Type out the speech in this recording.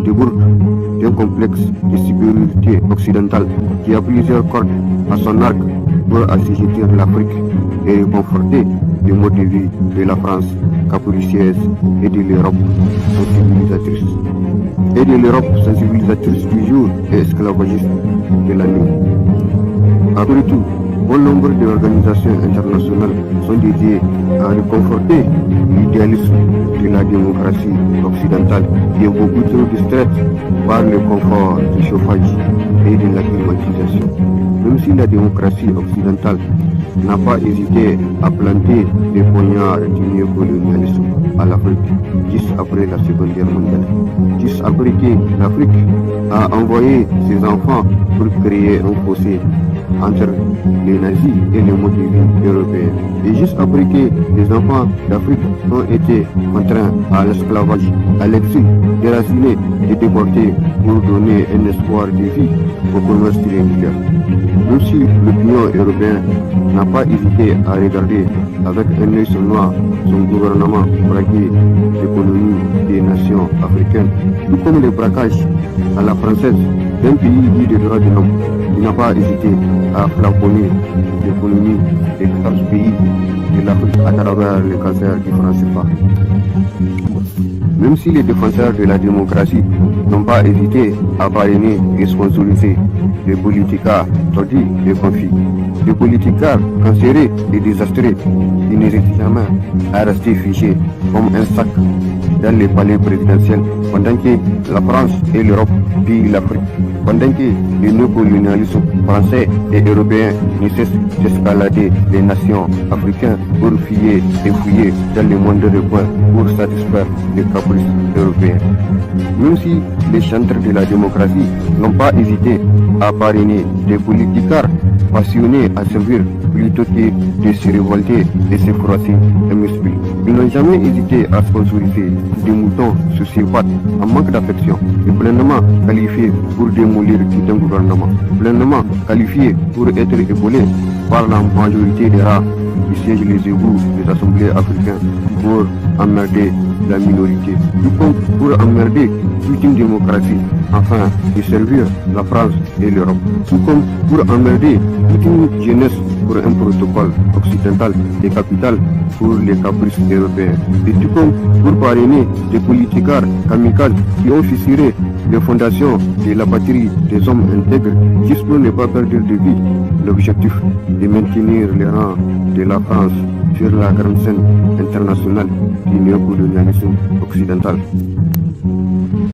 déborde d'un complexe de supériorité occidentale qui a plusieurs cordes à son arc pour assujettir l'Afrique et réconforter le mode de vie de la France capricieuse et de l'Europe sensibilisatrice toujours et esclavagiste de la nuit. Après tout, bon nombre d'organisations internationales sont dédiées à réconforter l'idéalisme de la démocratie occidentale qui est beaucoup trop distraite par le confort du chauffage et de la climatisation. Même si la démocratie occidentale n'a pas hésité à planter des poignards du néocolonialisme à l'Afrique juste après la Seconde Guerre mondiale, juste après que l'Afrique a envoyé ses enfants pour créer un fossé entre les nazis et le mode de vie européen. Et juste après que les enfants d'Afrique ont été contraints à l'esclavage, à l'exil, déracinés et déportés pour donner un espoir de vie au commerce triangulaire. Même si l'opinion européenne n'a pas hésité à regarder avec un œil noir son gouvernement braquer l'économie des nations africaines, tout comme le braquage à la française d'un pays dit des droits de l'homme, il n'a pas hésité à plafonner l'économie des 14 pays de l'Afrique à travers le cancer du franc CFA. Même si les défenseurs de la démocratie n'ont pas hésité à parrainer et sponsoriser des politicards tordus et confis, des politicards cancéreux et désastreux qui n'hésitent jamais à rester fichés comme un sac dans les palais présidentiels pendant que la France et l'Europe pillent l'Afrique, pendant que le néocolonialisme français et européen ne cesse d'escalader les nations africaines pour fouiller et fouiller dans le monde de coin pour satisfaire les caprices européens. Même si les chantres de la démocratie n'ont pas hésité à parrainer des politicards passionnés à servir plutôt que de se révolter et se froisser un muscle. Ils n'ont jamais hésité à sponsoriser des moutons sociopathes en manque d'affection et pleinement qualifiés pour démolir tout un gouvernement, pleinement qualifiés pour être épaulés par la majorité des rats qui siègent les égouts des assemblées africaines pour emmerder la minorité, tout comme pour emmerder toute une démocratie afin de servir la France et l'Europe, tout comme pour emmerder toute une jeunesse pour un protocole occidental des capitales pour les caprices européens, et tout comme pour parrainer des politicards kamikazes qui ont fissuré les fondations de la patrie des hommes intègres juste pour ne pas perdre de vue l'objectif de maintenir les rangs de la France sur la grande scène internationale du néocolonialisme occidental.